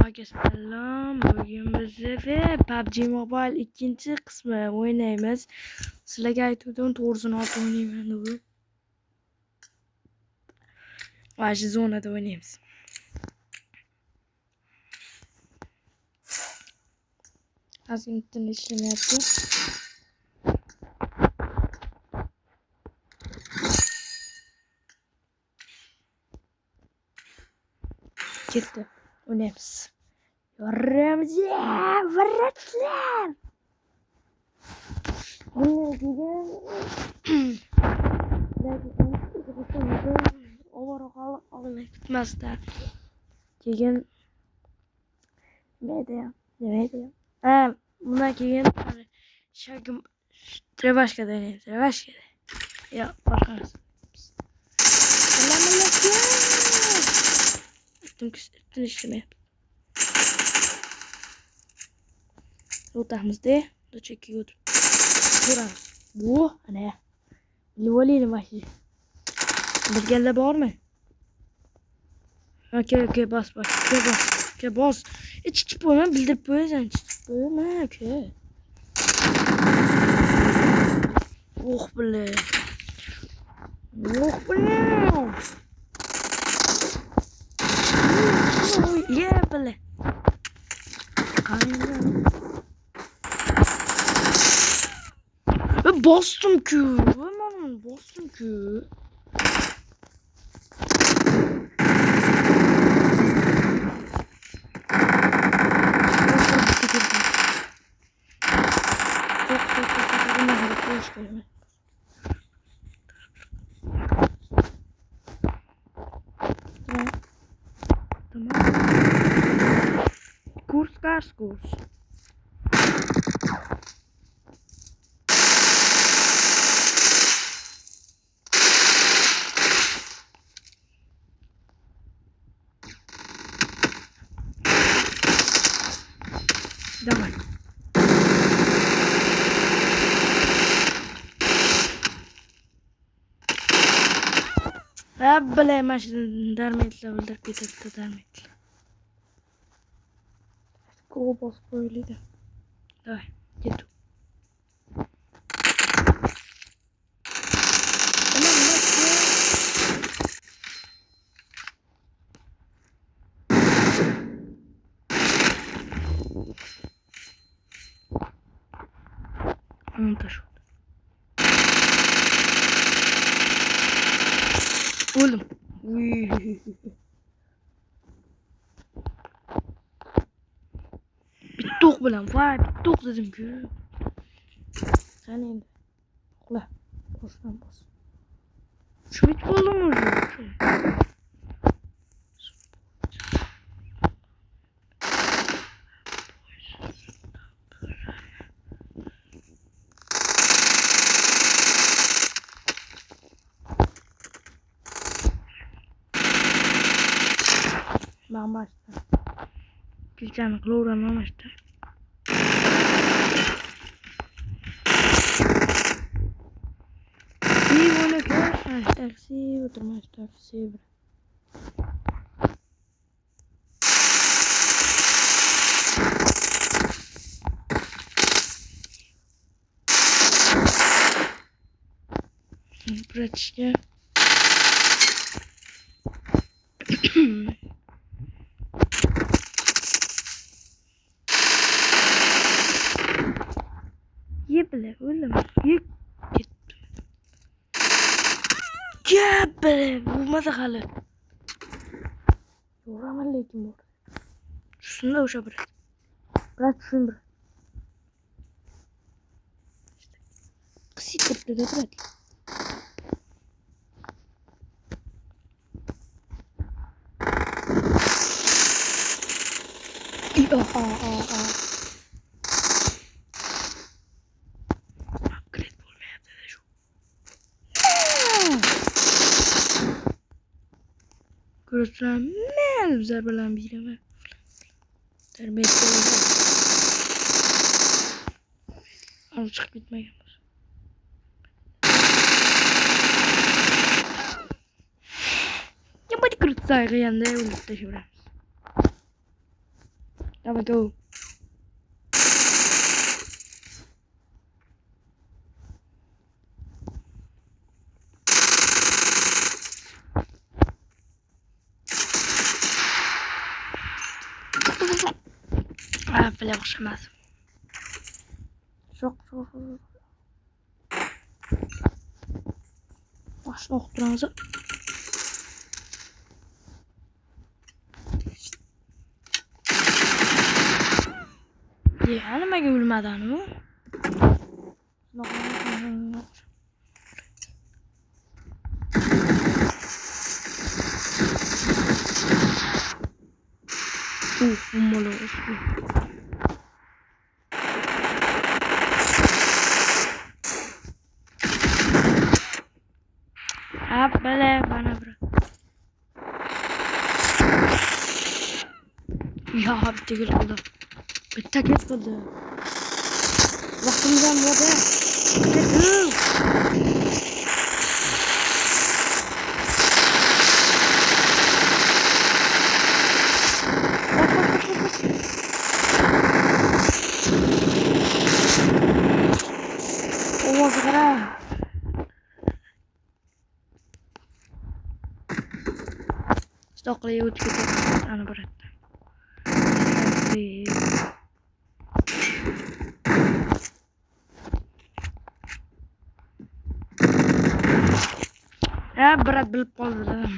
Selam. Bugün bizde PUBG Mobile ikinci kısmı oynayımız. Sizlerge aytdim to'g'risini olib o'ynayman deb. Mana shu zonada o'ynaymiz. Hozir internet ishlamayapti. Ketdi. O'ynaymiz. Yoramiz ya, varratlar. Ovora qolib ketmasda. Keyin nima deydi? Bundan keyin shagim Trebashkada o'ynaymiz. Trebashkada. Yo, boshqasi. Assalomu alaykum. Üstün işlemayapti. O'tamizda do'chakka o'tib ko'ramiz. Bu ana livolili mashina. Bilganlar bormi? Aka bas. Aka bas. Ichib qo'yma, bildirib qo'yasan. Ichib qo'yma aka. Oh bile. Yeah bile. Aynen. Bastım ki. Hemen bastım ki. Tamam. Kurs. Давай. Бля, маш дарметла bildirib ketibdi, darmetla. Qo'l bosib qo'yildi. Давай, ketu. Montaj. Oğlum. Bittok bilan, vay bittok dedim ki. Sen endi. Uxla. Boshdan bos. Shu bit bo'ldimi o'zi? Mama işte. Bileceğim Laura mama işte. Sí, bueno, que hashtag sí, otro hashtag sí, bro. Прочти. Yeble oğlum. Yeble. Olmadı halı. Yoraman lekin bor. Şunu da o'sha bırak. Bırak şunu bırak. İşte. Kısık da bırak. Upgrade bo'lmayapti shu. Ko'rsam, zarbalar beraman. Tarbiyasiz. Al chiqib ketmagan. Nima qilib sayg'ayanda o'lib tashaveramiz. Давай, go. Böyle başlamaz. Çok. Başına okuduğunuzu. Ya nimaga o'lmadan u? Mola olsun. Böyle bana bırak. Ya bir tek oldu. Bir tek oldu. Vaktimden bu be. O sigara. Stoklayı uçuyor. Ana bırak. Ya berat bilib qoldi.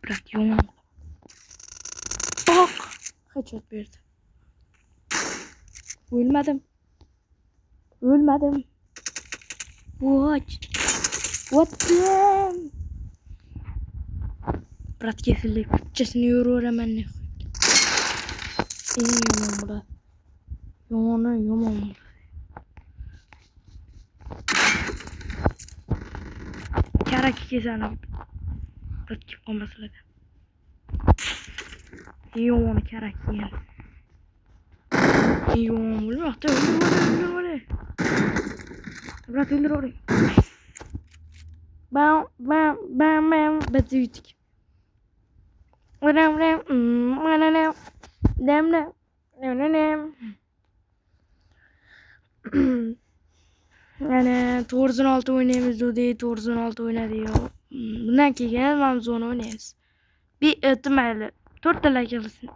Berat yomon. Bak. Headshot berdi. Ölmedim. What the? Berat kesildi. Bütçesini yoruyor hemen ne? Yomon burada. Yomon. Karak kesana. Berat kip olmasın. Yomon karak yiyen. Yomon oluyor. Hatta öldür. Berat öldür orayı. Bam. Betüytük. Yani 96 oynayamiz dedi, 96 oyna diyor. Bundan keyin Manzoni oynayamiz. Bir ihtimali 4 tala yig'ilsin.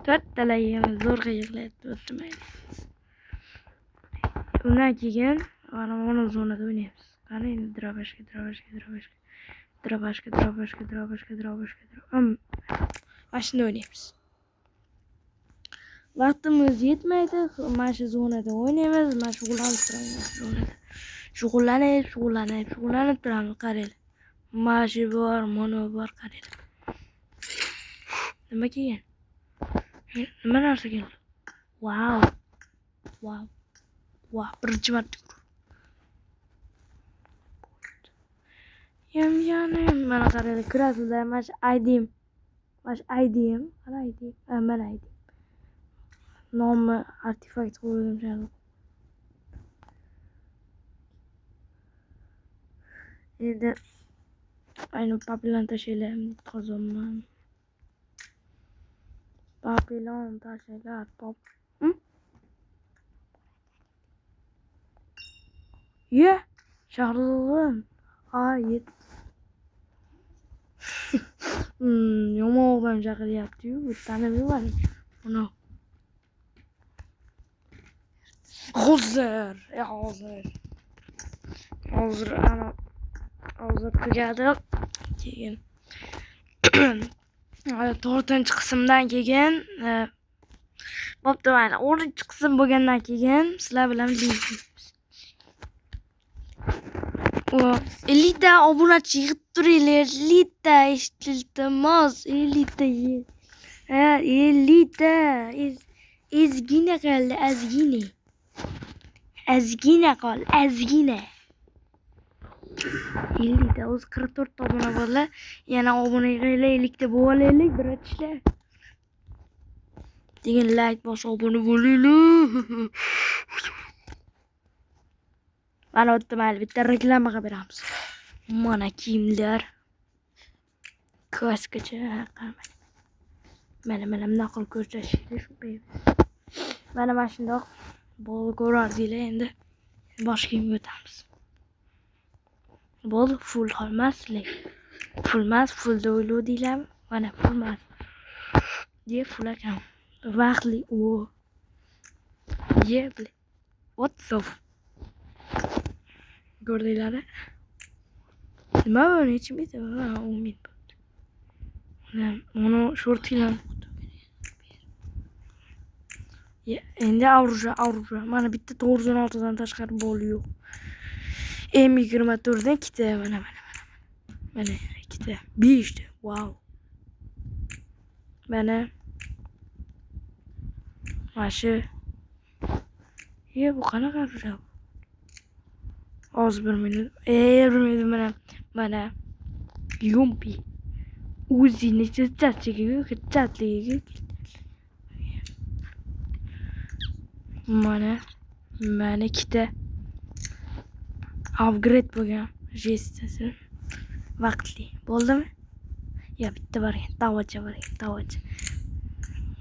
4 tala yig'ilsin, zo'rg'a yig'layapti, ihtimali. Undan keyin mana Manzonida oynayamiz. Qani endi drabashka. Mana shunda oynayamiz. Vaqtimiz yetmaydi. Mana shu zonada oynaymiz. Mana shug'ullanib turamiz zonada. Shug'ullanib turamiz, qaranglar. Mana shu bor, mana bor, qaranglar. Nima kelgan? Nima narsa keldi? Wow. Birinchi marta. Yani mana qaranglar, kirasizlar. Mana shu ID'm. Qara ID. Mana ID. Nomi artefakt qo'ydim shuni. Endi ayni papilon tashlaylar qozonman. Papilon tashlaylar pop. Ye, Shahrizodam. Yet. Yomon o'g'lim chaqiryapti-yu, tanimay var. Uni. Hozir tugadi. Keyin 4-chi qismdan keyin bo'pti, mana 10-chi qism bo'lgandan keyin sizlar bilan birgalikmiz. 50 ta obunachi yig'ib turinglar. 50 ta iltimos, 50 ta. 50 ta. Ezgina qoldi, azgina. 50 ta, o'zi 44 ta obuna bo'ldi. Yana obuna qilaylik deb bo'laylik, biratishlar. Degan like bosib obuna bo'linglar. Mana o'tmayli, bitta reklama qilib beramiz. Mana kiyimlar. Kaskacha qarang. Mana naql ko'rsatishdi shu bebi. Mana shundoq bo'ldi ko'rardinglar endi boshqa kiyimga o'tamiz. Bo'ldi full olmaslik. Full emas, full o'ylovdinglarmi? Mana full emas. Ye full ekan. Vaqtli o. Ye bil. What the Gördüler. Nima buni ichmaydi? Ha, umid. Onu shortilan. Endi avruja. Mana bitta 96dan tashqari bol yo'q. M24dan ikkita mana. Mana ikkita. 5 ta. Wow. Mana shu. Bu qanaqa avruja? Az bir minut. Mana. Yumpi. O'zini chatligiga. Mana ikkita upgrade bo'lgan jestasi vaqtli bo'ldimi? Ya bitta bor ekan, tavacha.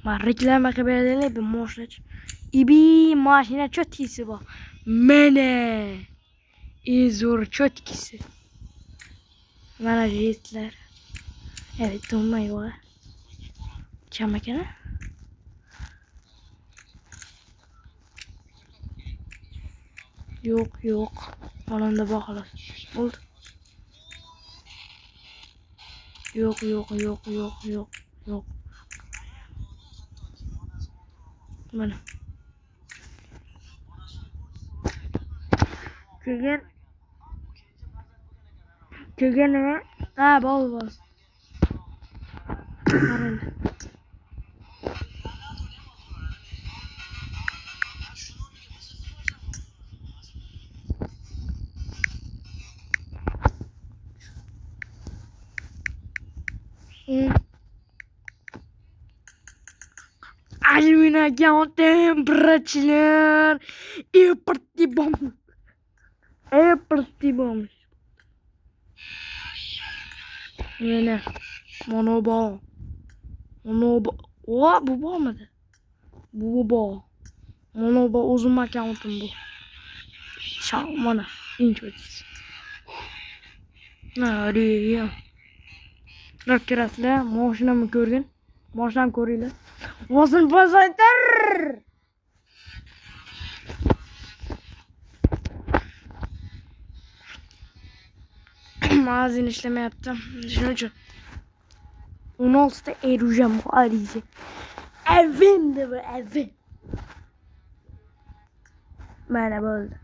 Men reklama qilib beraylik, bu mashina. Ibi mashina chotkisi bor. Mana zo'r chotkisi. Mana jestlar. Evet, olmuyor. Kam ekan. Yo'q. Onamda bor xolos. Bo'ldi. Yo'q. Mana. Keyin nima? Ha, bol. Qarang. Alluminación temperatura e partimos. Mana monobo. Bu bo'lmadi. Bu. Monobo o'zim accountim bu. Mana incho'tisi. Nariya. Kirasizlar, mashinamni ko'rgin. Mashinamni ko'ringlar. Vazn pasaytir. Magazin ishlamayapti. Shuning uchun 16 ta erujam haliga. Evin. Mana bo'ldi.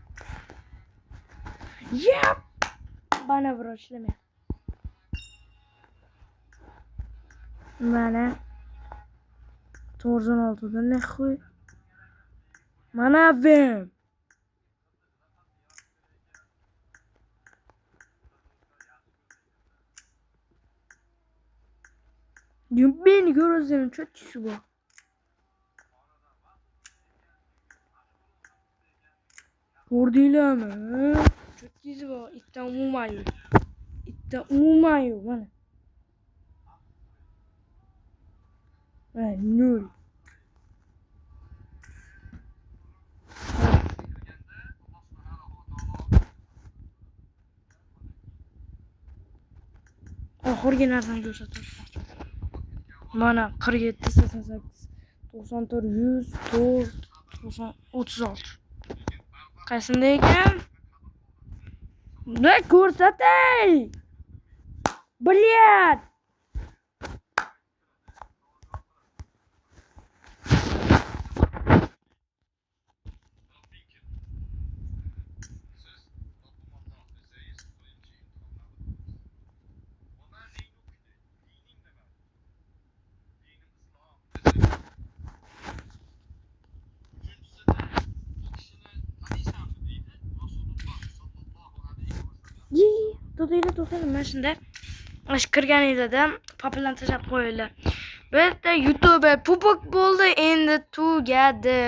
Yep. Bana bir ishlamayapti. Mana 96'da ne koy? Mana evim. Beni görürsün çok kişi bu. Gördüler mi? Çok kişi bu. İtten umumayo bana. Nul. Oxirgi narsani ko'rsataman. Mana 47 88 94 100 90 36. Qaysida ekan? Ne ko'rsatay? Блядь! To'xtaydi. Mana shunda kirganingizda poplarni tashlab qo'yinglar. Bu yerda YouTube pupuk bo'ldi, endi tugadi.